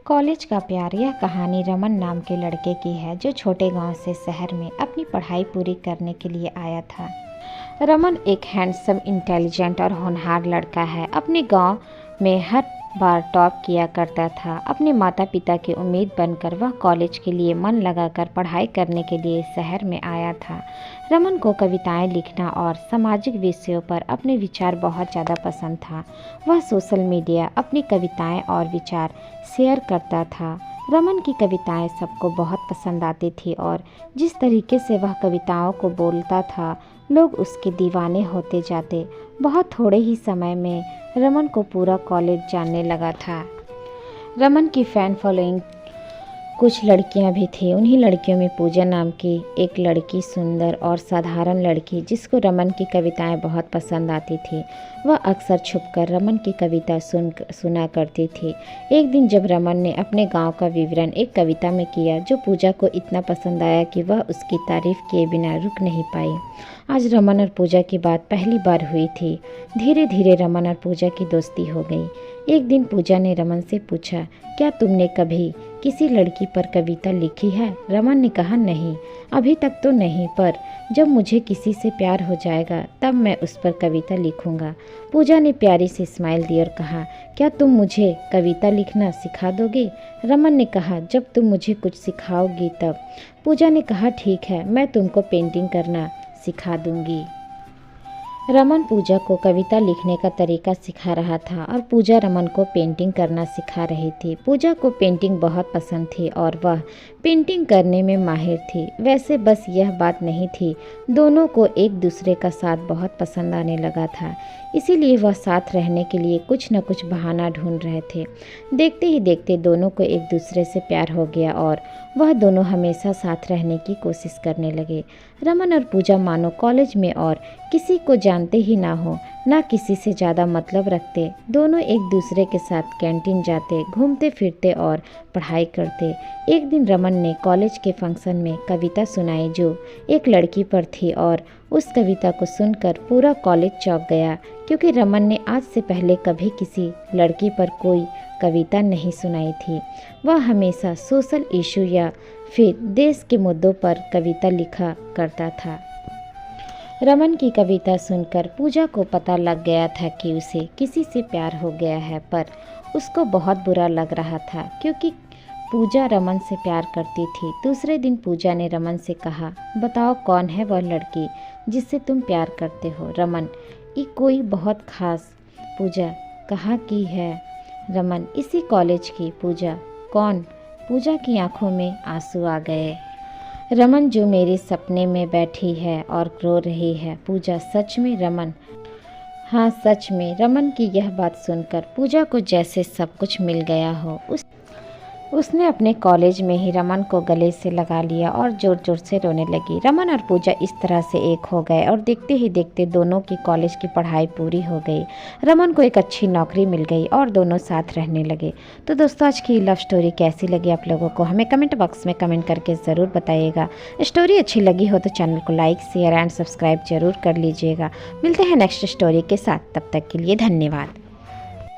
College का प्यार। यह कहानी रमन नाम के लड़के की है जो छोटे गांव से शहर में अपनी पढ़ाई पूरी करने के लिए आया था। रमन एक हैंडसम, इंटेलिजेंट और होनहार लड़का है। अपने गांव में हर बार टॉप किया करता था। अपने माता पिता की उम्मीद बनकर वह कॉलेज के लिए मन लगाकर पढ़ाई करने के लिए शहर में आया था। रमन को कविताएं लिखना और सामाजिक विषयों पर अपने विचार बहुत ज़्यादा पसंद था। वह सोशल मीडिया अपनी कविताएं और विचार शेयर करता था। रमन की कविताएं सबको बहुत पसंद आती थी और जिस तरीके से वह कविताओं को बोलता था, लोग उसके दीवाने होते जाते। बहुत थोड़े ही समय में रमन को पूरा कॉलेज जानने लगा था। रमन की फ़ैन फॉलोइंग कुछ लड़कियां भी थी। उन्हीं लड़कियों में पूजा नाम की एक लड़की, सुंदर और साधारण लड़की, जिसको रमन की कविताएं बहुत पसंद आती थी। वह अक्सर छुपकर रमन की कविता सुना करती थी। एक दिन जब रमन ने अपने गांव का विवरण एक कविता में किया जो पूजा को इतना पसंद आया कि वह उसकी तारीफ किए बिना रुक नहीं पाई। आज रमन और पूजा की बात पहली बार हुई थी। धीरे धीरे रमन और पूजा की दोस्ती हो गई। एक दिन पूजा ने रमन से पूछा, क्या तुमने कभी किसी लड़की पर कविता लिखी है? रमन ने कहा, नहीं, अभी तक तो नहीं, पर जब मुझे किसी से प्यार हो जाएगा तब मैं उस पर कविता लिखूंगा। पूजा ने प्यारी सी स्माइल दी और कहा, क्या तुम मुझे कविता लिखना सिखा दोगे? रमन ने कहा, जब तुम मुझे कुछ सिखाओगी तब। पूजा ने कहा, ठीक है, मैं तुमको पेंटिंग करना सिखा दूंगी। रमन पूजा को कविता लिखने का तरीका सिखा रहा था और पूजा रमन को पेंटिंग करना सिखा रही थी। पूजा को पेंटिंग बहुत पसंद थी और वह पेंटिंग करने में माहिर थी। वैसे बस यह बात नहीं थी, दोनों को एक दूसरे का साथ बहुत पसंद आने लगा था। इसीलिए वह साथ रहने के लिए कुछ न कुछ बहाना ढूंढ रहे थे। देखते ही देखते दोनों को एक दूसरे से प्यार हो गया और वह दोनों हमेशा साथ रहने की कोशिश करने लगे। रमन और पूजा मानो कॉलेज में और किसी को जानते ही ना हो, ना किसी से ज़्यादा मतलब रखते। दोनों एक दूसरे के साथ कैंटीन जाते, घूमते फिरते और पढ़ाई करते। एक दिन रमन ने कॉलेज के फंक्शन में कविता सुनाई जो एक लड़की पर थी और उस कविता को सुनकर पूरा कॉलेज चौंक गया, क्योंकि रमन ने आज से पहले कभी किसी लड़की पर कोई कविता नहीं सुनाई थी। वह हमेशा सोशल इशू या फिर देश के मुद्दों पर कविता लिखा करता था। रमन की कविता सुनकर पूजा को पता लग गया था कि उसे किसी से प्यार हो गया है, पर उसको बहुत बुरा लग रहा था क्योंकि पूजा रमन से प्यार करती थी। दूसरे दिन पूजा ने रमन से कहा, बताओ कौन है वह लड़की जिससे तुम प्यार करते हो? रमन, ये कोई बहुत खास। पूजा, कहाँ की है? रमन, इसी कॉलेज की। पूजा, कौन? पूजा की आंखों में आंसू आ गए। रमन, जो मेरे सपने में बैठी है और रो रही है। पूजा, सच में? रमन, हाँ सच में। रमन की यह बात सुनकर पूजा को जैसे सब कुछ मिल गया हो। उसने अपने कॉलेज में ही रमन को गले से लगा लिया और जोर जोर से रोने लगी। रमन और पूजा इस तरह से एक हो गए और देखते ही देखते दोनों की कॉलेज की पढ़ाई पूरी हो गई। रमन को एक अच्छी नौकरी मिल गई और दोनों साथ रहने लगे। तो दोस्तों, आज की लव स्टोरी कैसी लगी आप लोगों को हमें कमेंट बॉक्स में कमेंट करके ज़रूर बताइएगा। स्टोरी अच्छी लगी हो तो चैनल को लाइक, शेयर एंड सब्सक्राइब जरूर कर लीजिएगा। मिलते हैं नेक्स्ट स्टोरी के साथ, तब तक के लिए धन्यवाद।